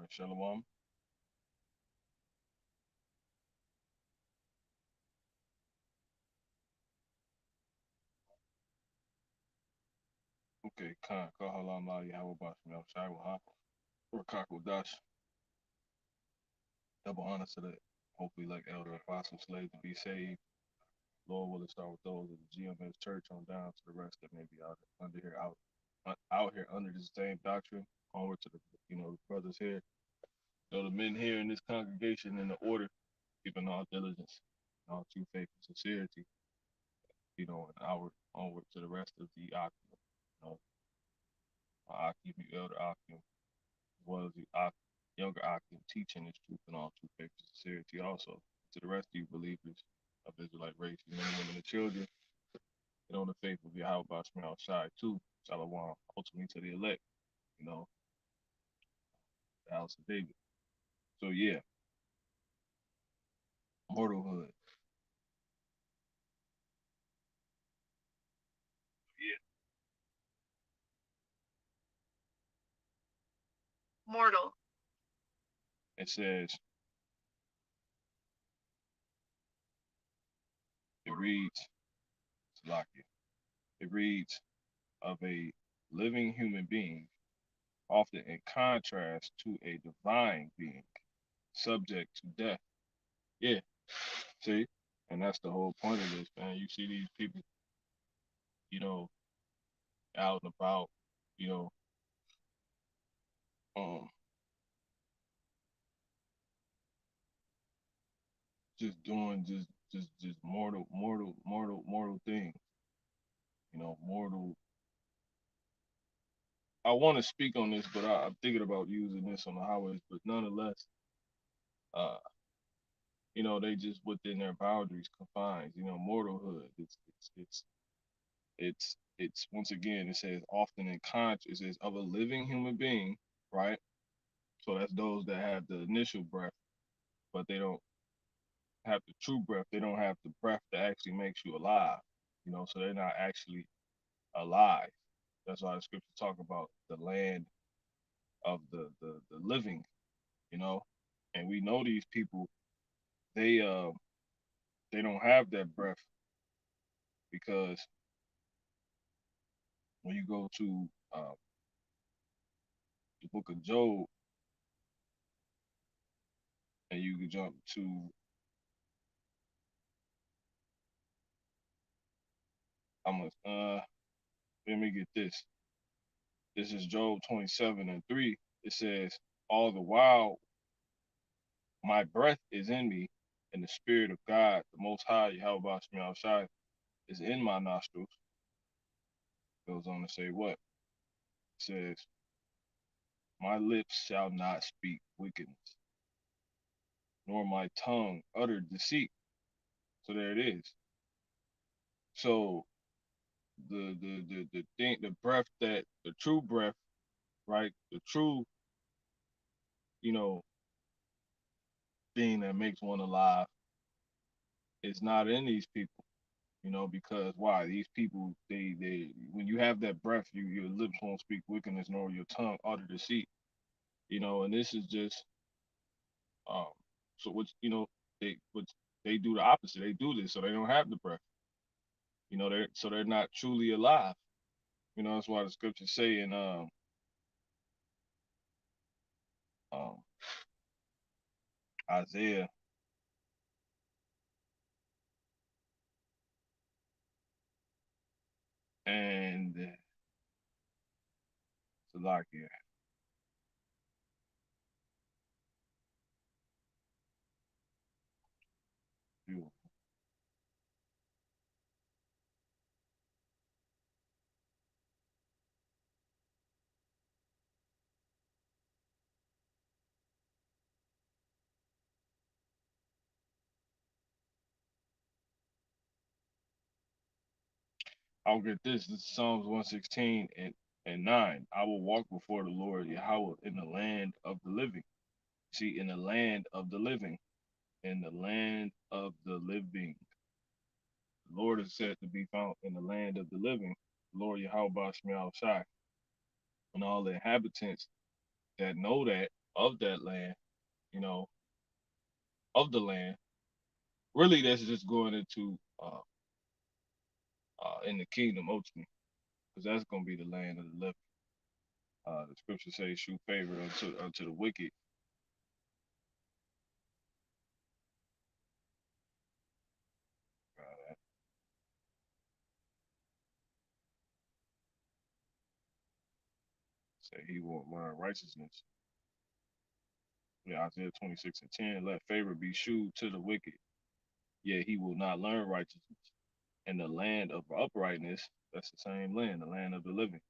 right, Shalom. Okay, Khan, Kahalam La Yahweh Bashim El Shai Waha, Rakaku Dash, double honor to the hopefully like elder apostle slave to be saved. Lord will start with those of the GMS church on down to the rest that may be out under here out here under the same doctrine, onward to the the brothers here, the men here in this congregation in the order, keeping all diligence, all true faith and sincerity, and onward to the rest of the Akim, Akim, the elder Akim, as well as the younger Akim teaching this truth and all true faith and sincerity also. To the rest of you believers of Israelite race, men, women, and children, on the faith of Yahweh Bashmal Shai too, Shalom, ultimately to the elect, you know, the house of David. So yeah, mortalhood. Yeah. Mortal. It says, it reads, Salakia, it reads, of a living human being, often in contrast to a divine being, subject to death. Yeah, see? And that's the whole point of this, man. You see these people, you know, out and about, you know, um, just doing just mortal things, mortal. I want to speak on this, but I'm thinking about using this on the highways. But nonetheless, uh, they just within their boundaries, confines. Mortalhood. It's once again it says often in conscious. It says of a living human being, right? So that's those that have the initial breath, but they don't have the true breath. They don't have the breath that actually makes you alive. So they're not actually alive. That's why the scripture talk about the land of the living, you know. And we know these people, they uh they don't have that breath because when you go to the book of Job and you can jump to I'm let me get this. This is Job 27:3. It says, all the while my breath is in me, and the spirit of God, the most high, Yahweh Shai, is in my nostrils. Goes on to say what? It says, my lips shall not speak wickedness, nor my tongue utter deceit. So there it is. So the thing, the breath that the true breath, right? The true, you know, being that makes one alive is not in these people. Because why? These people, they when you have that breath, your lips won't speak wickedness, nor your tongue utter deceit. And this is just um so what they do the opposite. They do this so they don't have the breath. They're not truly alive. That's why the scriptures say in um Isaiah and Salakia. I'll get this. This is Psalms 116 and 9. I will walk before the Lord Yahweh in the land of the living. See, in the land of the living. In the land of the living. The Lord is said to be found in the land of the living. The Lord Yahweh Shai. And all the inhabitants that know that, of that land, you know, of the land. Really, that's just going into in the kingdom ultimately, because that's gonna be the land of the living. The scripture says, "Show favor unto the wicked." Uh, say he won't learn righteousness. Yeah, Isaiah 26:10. Let favor be shewed to the wicked, yet he will not learn righteousness. In the land of uprightness, that's the same land, the land of the living.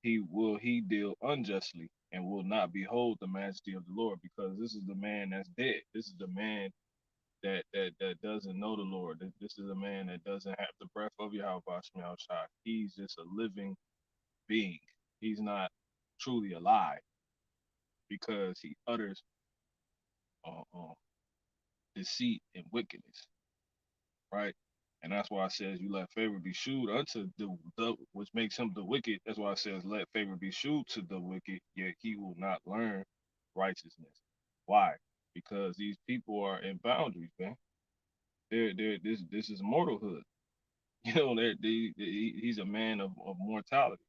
He deal unjustly and will not behold the majesty of the Lord, because this is the man that's dead. This is the man that doesn't know the Lord. This is a man that doesn't have the breath of Yahweh Shai. He's just a living being. He's not truly alive because he utters deceit and wickedness, right? And that's why it says you let favor be shewed unto the which makes him the wicked. That's why it says let favor be shewed to the wicked, yet he will not learn righteousness. Why? Because these people are in boundaries, man. They're this is mortalhood. You know, he's a man of mortality.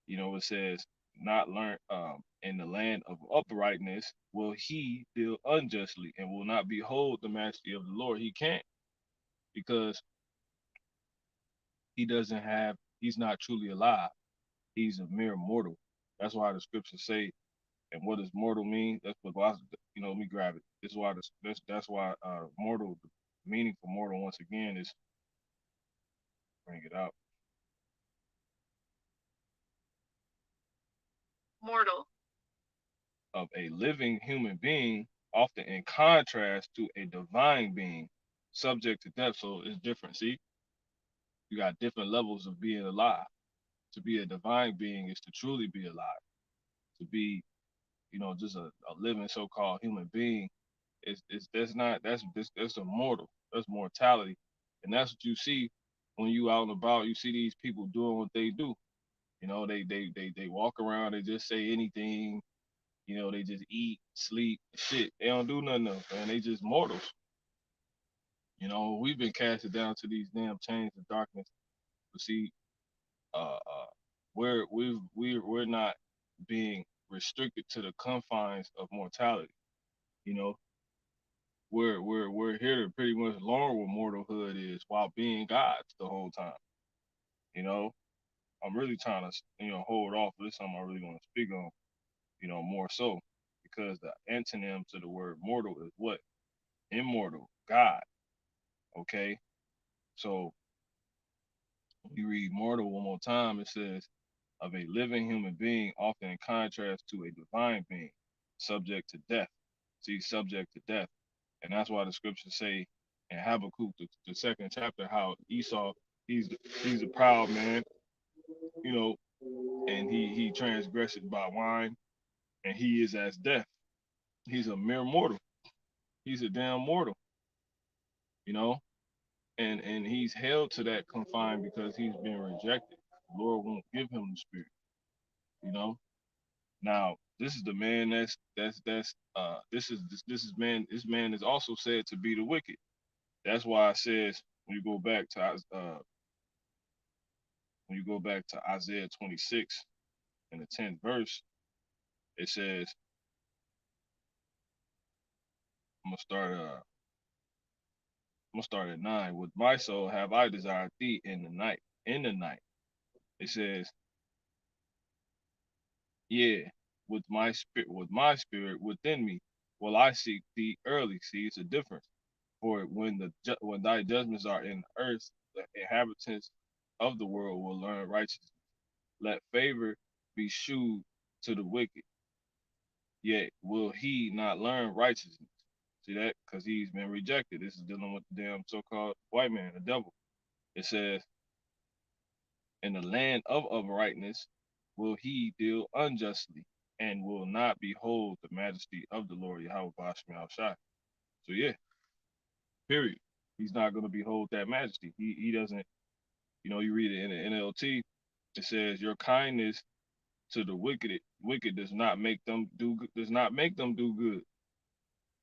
You know, it says not learn in the land of uprightness will he deal unjustly and will not behold the majesty of the Lord. He can't, because he's not truly alive. He's a mere mortal. That's why the scriptures say, and what does mortal mean? That's what, let me grab it. This is why that's why mortal, the meaning for mortal once again is, bring it out. Mortal. Of a living human being, often in contrast to a divine being, subject to death. So it's different. See, you got different levels of being alive. To be a divine being is to truly be alive. To be, just a living so-called human being is that's not that's immortal. That's mortality, and that's what you see when you out and about. You see these people doing what they do. They walk around. They just say anything. They just eat, sleep, shit. They don't do nothing else, man. They just mortals. We've been casted down to these damn chains of darkness. But see, we're not being restricted to the confines of mortality. You know, we're here to pretty much learn what mortalhood is while being gods the whole time. You know, I'm really trying to hold off. This is something I really want to speak on. More so because the antonym to the word mortal is what? Immortal, God. Okay, so when you read mortal one more time, it says of a living human being, often in contrast to a divine being, subject to death. See, subject to death. And that's why the scriptures say in Habakkuk, the second chapter, how Esau, he's he's a proud man, you know, and he transgressed by wine, and he is as death. He's a mere mortal. He's a damn mortal, you know, and he's held to that confine because he's been rejected. The Lord won't give him the spirit, you know. Now, this is the man this man is also said to be the wicked. That's why it says when you go back to Isaiah 26 in the 10th verse, it says, I'm gonna start uh I'm gonna start at 9. With my soul have I desired thee in the night. In the night. It says, yeah, with my spirit within me will I seek thee early. See, it's a difference. For when thy judgments are in earth, the inhabitants of the world will learn righteousness. Let favor be shewed to the wicked, yet will he not learn righteousness. See that? Because he's been rejected. This is dealing with the damn so-called white man, the devil. It says, in the land of uprightness will he deal unjustly, and will not behold the majesty of the Lord Yahweh Bashmi Shai. So yeah, period. He's not going to behold that majesty. He doesn't. You read it in the NLT. It says, your kindness to the wicked does not make them do good.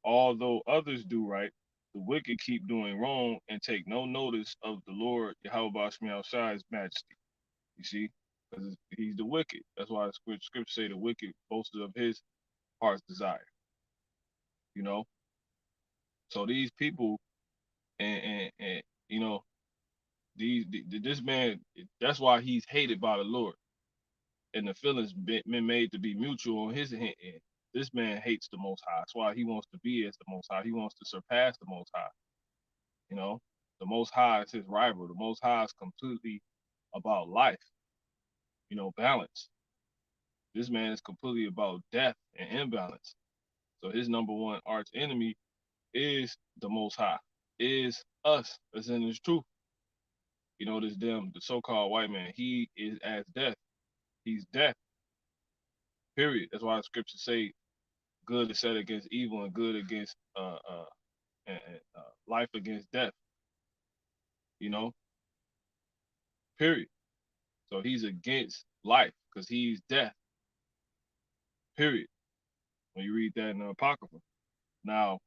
Although others do right, the wicked keep doing wrong and take no notice of the Lord Yahweh Shemel Shai's majesty. You see, because he's the wicked. That's why the scripture say the wicked boasted of his heart's desire. You know, so these people and you know this man. That's why he's hated by the Lord, and the feelings been made to be mutual on his end. This man hates the Most High. That's why he wants to be as the Most High. He wants to surpass the Most High. You know, the Most High is his rival. The Most High is completely about life. You know, balance. This man is completely about death and imbalance. So his number one arch enemy is the Most High, is us, as in his truth. You know, the so-called white man, he is as death. He's death, period. That's why the scriptures say good is set against evil and good against life against death. You know, period. So he's against life because he's death, period. When you read that in the Apocrypha. Now,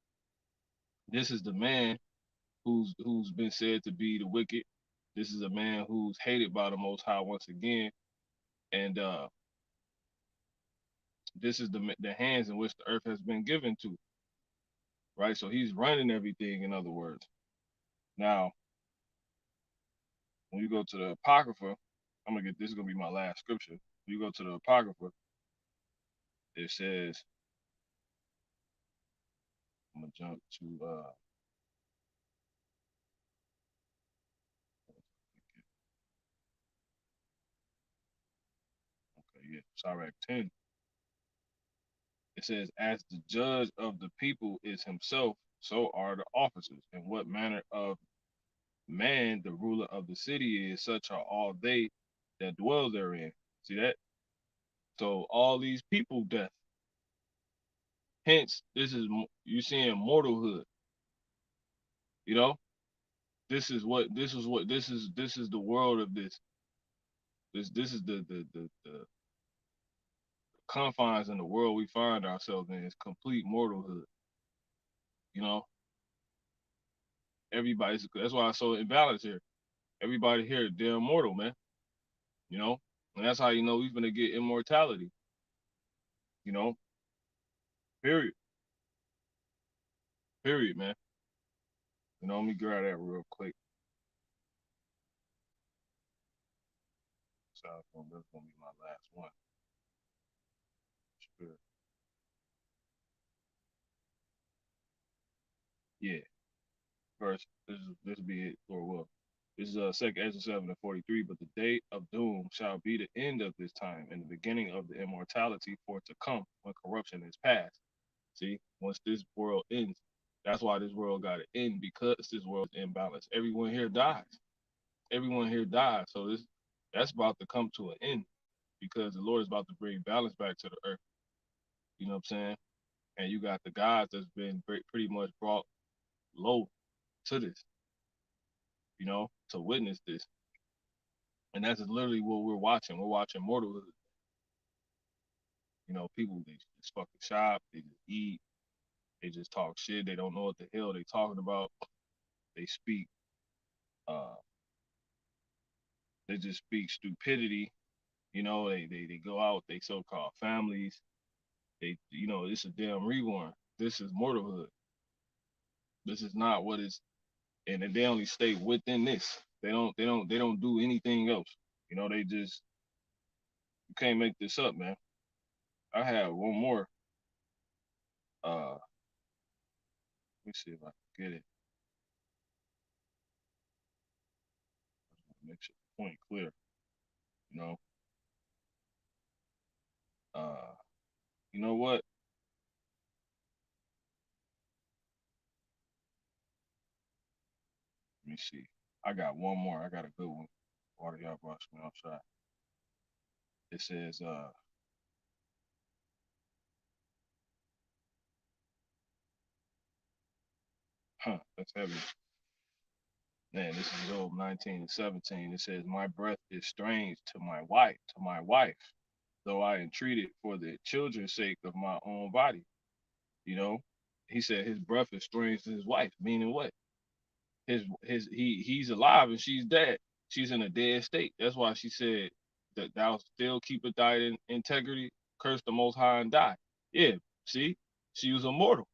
this is the man who's been said to be the wicked. This is a man who's hated by the Most High once again, and this is the hands in which the earth has been given to, right? So he's running everything. In other words, now when you go to the Apocrypha, I'm gonna get this is gonna be my last scripture. When you go to the Apocrypha, it says I'm gonna jump to okay, yeah, Sirach 10. It says, as the judge of the people is himself, so are the officers. And what manner of man the ruler of the city is, such are all they that dwell therein. See that? So all these people death. Hence, you seeing mortalhood. You know, this is the world of this. This is the confines in the world we find ourselves in. It's complete mortalhood. You know, everybody's that's why it's so imbalanced here. Everybody here damn mortal, man. You know, and that's how you know we're gonna get immortality. You know, period, period, man. You know, let me grab that real quick. So that's gonna be my last one. Sure. Yeah, first this be it or well. This is second Ezra 7:43, but the day of doom shall be the end of this time and the beginning of the immortality for it to come when corruption is past. See, once this world ends, that's why this world got to end because this world is imbalanced. Everyone here dies. Everyone here dies. So that's about to come to an end because the Lord is about to bring balance back to the earth. You know what I'm saying? And you got the guys that's been pretty much brought low to this, you know, to witness this. And that's literally what we're watching. We're watching mortalhood. You know, people they just fucking shop, they just eat, they just talk shit. They don't know what the hell they talking about. They speak, uh, they just speak stupidity. You know, they go out, they so-called families. You know, it's a damn reborn. This is mortalhood. This is not what is, and they only stay within this. They don't do anything else. You know, they just you can't make this up, man. I have one more. Let me see if I can get it. Make sure the point clear. You know, uh, you know what? Let me see. I got one more. I got a good one. Water y'all brought me outside. It says, that's heavy. Man, this is Job 19 and 17. It says, my breath is strange to my wife, though I entreated for the children's sake of my own body. You know, he said his breath is strange to his wife, meaning what? He's alive and she's dead. She's in a dead state. That's why she said that thou still keep a diet in integrity, curse the most high and die. Yeah, see, she was immortal.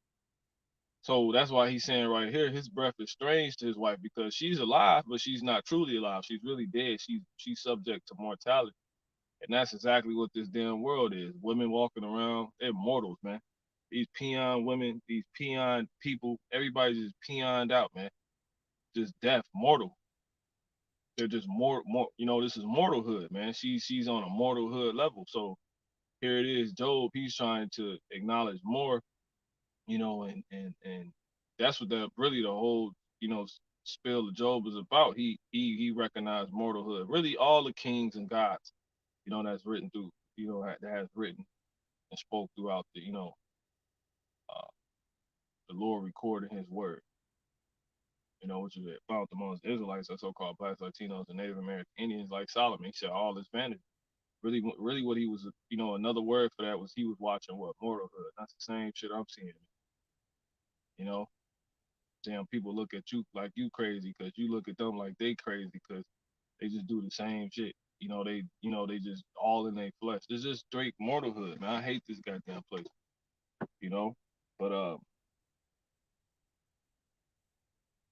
So that's why he's saying right here, his breath is strange to his wife because she's alive, but she's not truly alive. She's really dead. She's subject to mortality. And that's exactly what this damn world is. Women walking around, they're mortals, man. These peon women, these peon people, everybody's just peoned out, man. Just death, mortal. They're just more. This is mortalhood, man. She's on a mortalhood level. So here it is, Job. He's trying to acknowledge more, and that's what the really the whole spill of Job is about. He recognized mortalhood. Really, all the kings and gods, that's written through, that has written and spoke throughout uh, the Lord recorded His word. Which is found amongst Israelites, or so-called blacks, Latinos, and Native American Indians, like Solomon. He said all this vanity. Really, what he was, another word for that was he was watching what mortalhood. That's the same shit I'm seeing. You know, damn, people look at you like you crazy because you look at them like they crazy because they just do the same shit. They just all in their flesh. This is straight mortalhood, man. I hate this goddamn place. You know, but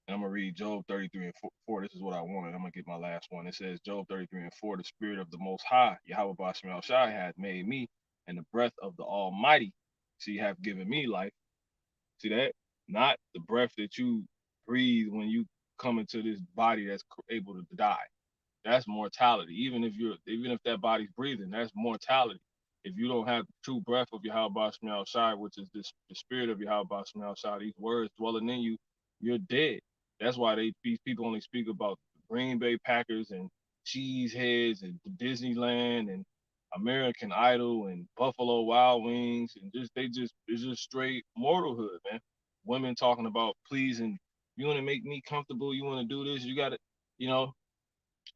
I'm gonna read Job 33 and 4. This is what I wanted. I'm gonna get my last one. It says Job 33 and 4. The spirit of the Most High, Yahweh Bashim Shai, hath made me, and the breath of the Almighty, see, have given me life. See that? Not the breath that you breathe when you come into this body that's able to die. That's mortality. Even if that body's breathing, that's mortality. If you don't have the true breath of Yahweh Shai, Shai, which is the spirit of Yahweh Shai, Shai, these words dwelling in you, you're dead. That's why these people only speak about Green Bay Packers and cheese heads and Disneyland and American Idol and Buffalo Wild Wings and it's just straight mortalhood, man. Women talking about pleasing, you want to make me comfortable, you want to do this, you got to, you know,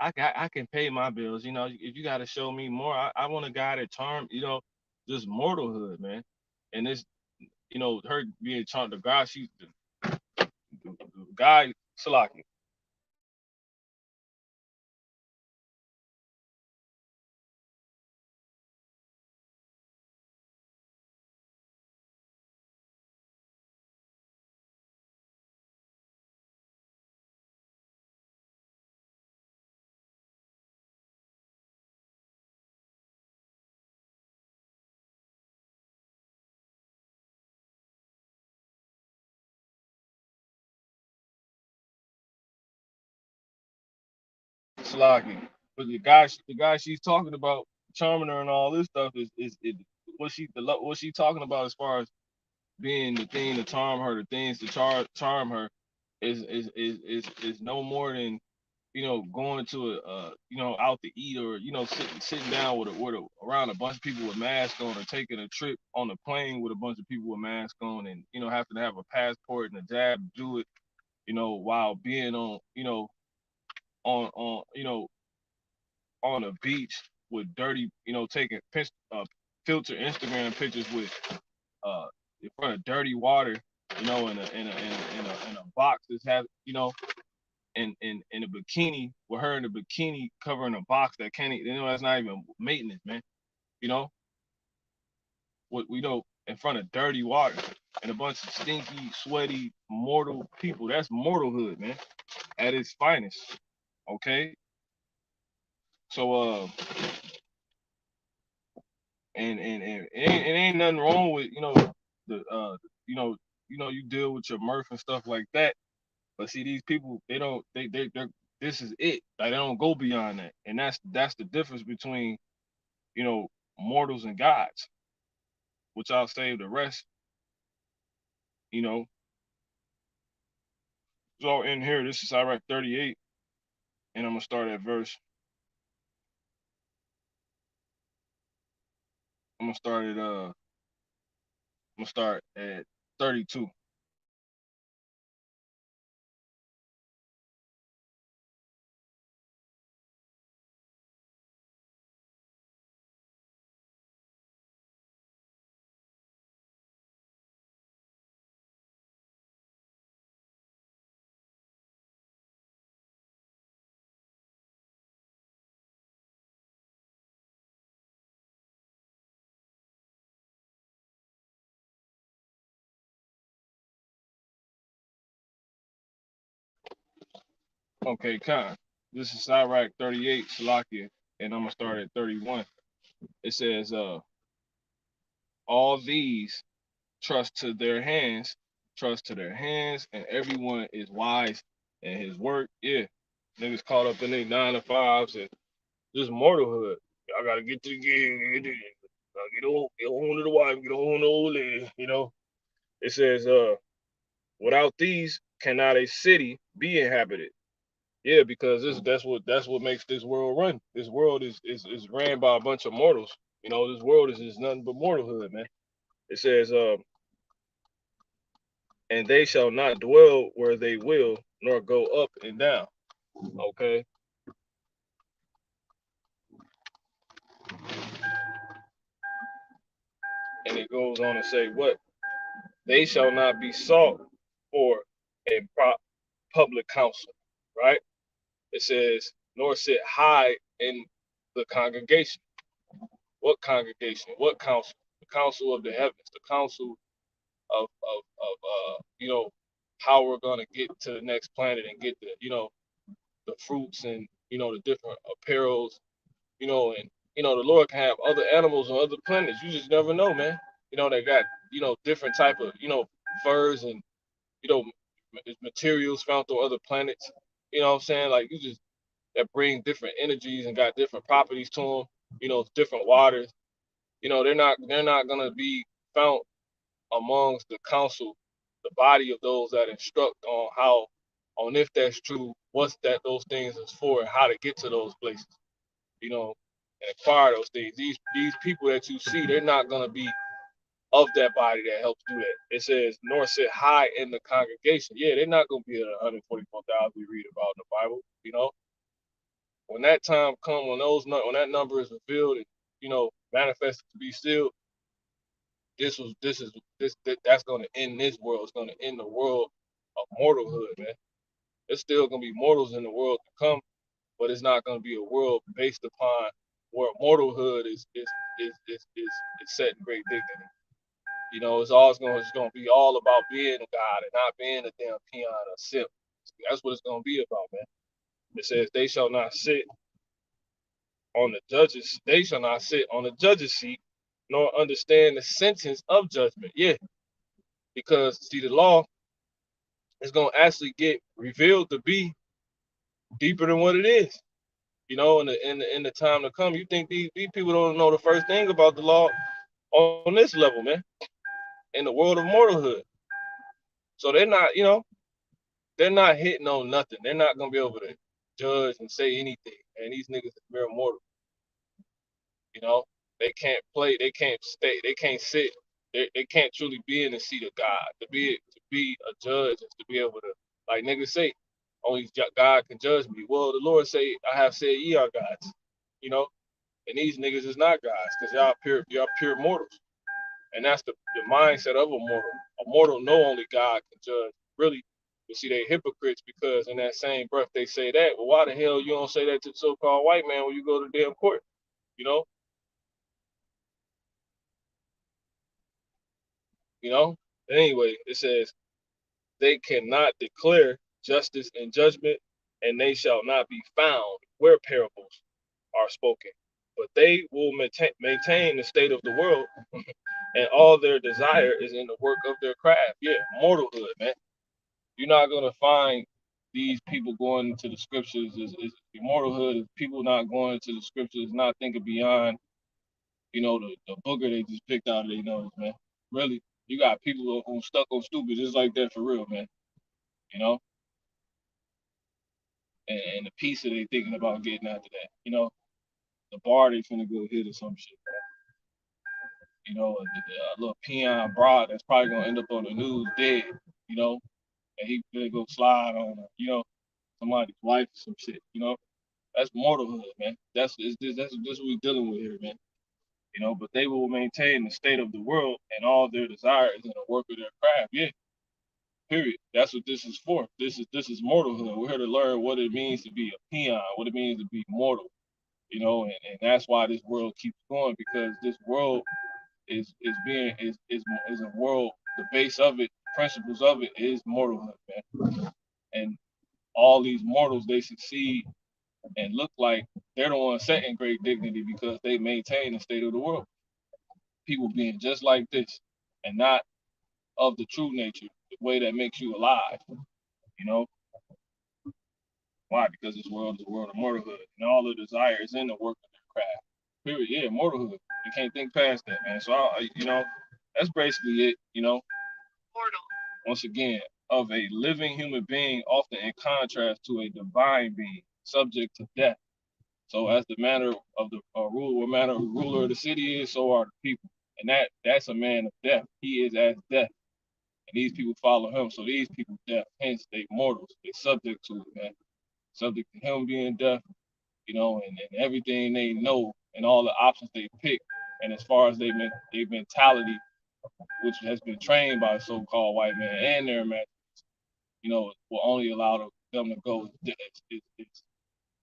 I can pay my bills. If you got to show me more, I want a guy that charm. Just mortalhood, man. And this, her being charmed. The guy, the guy, Salaki. Salaki. But the guy she's talking about, charming her and all this stuff what she talking about as far as being the thing to charm her, the things to charm her, is no more than going to out to eat or sitting down around a bunch of people with masks on or taking a trip on a plane with a bunch of people with masks on and having to have a passport and a jab to do it, while being on on a beach with dirty, taking filter Instagram pictures with uh in front of dirty water, in a box that's have in a bikini with her in a bikini covering a box that can't that's not even maintenance, man. You know what we know in front of dirty water and a bunch of stinky, sweaty, mortal people. That's mortalhood, man, at its finest. Okay, so and it ain't nothing wrong with the you deal with your mirth and stuff like that. But see, these people they don't they're this is it. Like, they don't go beyond that, and that's the difference between you know mortals and gods. Which I'll save the rest. You know, so in here, this is Iraq 38, and I'm gonna start at verse. I'm gonna start at 32. Okay, Khan. This is Sirach 38, Salakia, and I'm gonna start at 31. It says, all these trust to their hands, trust to their hands, and everyone is wise in his work. Yeah. Niggas caught up in their 9 to 5s and just mortalhood. I gotta get to the gig, get on to the wife, get on to the old lady, you know. It says, without these cannot a city be inhabited. Yeah, because that's what makes this world run. This world is ran by a bunch of mortals. You know, this world is nothing but mortalhood, man. It says, and they shall not dwell where they will, nor go up and down. Okay, and it goes on to say what they shall not be sought for in public council. Right? It says, nor sit high in the congregation. What congregation? What council? The council of the heavens, the council of how we're gonna get to the next planet and get the fruits and the different apparels, and the Lord can have other animals on other planets. You just never know, man. They got different type of furs and you know materials found on other planets. You know what I'm saying? Like you just that bring different energies and got different properties to them. Different waters. They're not gonna be found amongst the council, the body of those that instruct on how, on if that's true, what's that those things is for, and how to get to those places, and acquire those things. These people that you see, they're not gonna be of that body that helps do that. It says, nor sit high in the congregation. Yeah, they're not gonna be at 144,000 we read about in the Bible. When that time comes, when that number is revealed and manifested to be still, that's going to end this world. It's going to end the world of mortalhood, man. There's still going to be mortals in the world to come, but it's not going to be a world based upon where mortalhood is set in great dignity. It's going to be all about being a god and not being a damn peon or simp. That's what it's going to be about, man. It says they shall not sit on the judges. They shall not sit on the judge's seat, nor understand the sentence of judgment. Yeah, because see, the law is going to actually get revealed to be deeper than what it is. In the time to come, you think these people don't know the first thing about the law on this level, man, in the world of mortalhood. So they're not hitting on nothing. They're not gonna be able to judge and say anything. And these niggas are mere mortal. You know, they can't play. They can't stay. They can't sit. They can't truly be in the seat of God. To be a judge is to be able to, like niggas say, only God can judge me. Well, the Lord say, I have said ye are gods. You know, and these niggas is not gods because y'all pure mortals. And that's the mindset of a mortal. A mortal know only God can judge. Really, you see, they hypocrites because in that same breath they say that. Well, why the hell you don't say that to the so-called white man when you go to damn court? You know, you know. Anyway, it says they cannot declare justice and judgment, and they shall not be found where parables are spoken. But they will maintain the state of the world, and all their desire is in the work of their craft. Yeah, mortalhood, man. You're not gonna find these people going into the scriptures is mortalhood is people not going into the scriptures, not thinking beyond, the booger they just picked out of their nose, man. Really, you got people who stuck on stupid just like that for real, man. You know, and the piece that they thinking about getting after that, the bar they finna go hit or some shit, a little peon broad that's probably gonna end up on the news dead, you know, and he finna go slide on, somebody's wife or some shit, That's mortalhood, man. That's what we're dealing with here, man. But they will maintain the state of the world and all their desires in the work of their craft. Yeah, period. That's what this is for. This is mortalhood. We're here to learn what it means to be a peon, what it means to be mortal. And that's why this world keeps going because this world is a world. The base of it, principles of it is mortalhood, man. And all these mortals they succeed and look like they're the ones setting great dignity because they maintain the state of the world. People being just like this and not of the true nature, the way that makes you alive. You know why? Because this world is a world of mortalhood, and all the desire is in the work of their craft. Period. Yeah, mortalhood. You can't think past that, man. So that's basically it. Mortal. Once again, of a living human being, often in contrast to a divine being, subject to death. So as the manner of the ruler of the city is, so are the people. And that's a man of death. He is as death. And these people follow him. So these people death. Hence they mortals. They subject to it, man. Subject to him being death, and everything they know and all the options they pick. And as far as their mentality, which has been trained by so-called white man and their imagination, will only allow them to go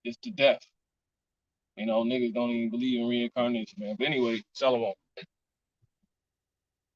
it's to death. Niggas don't even believe in reincarnation, man. But anyway, Shalom.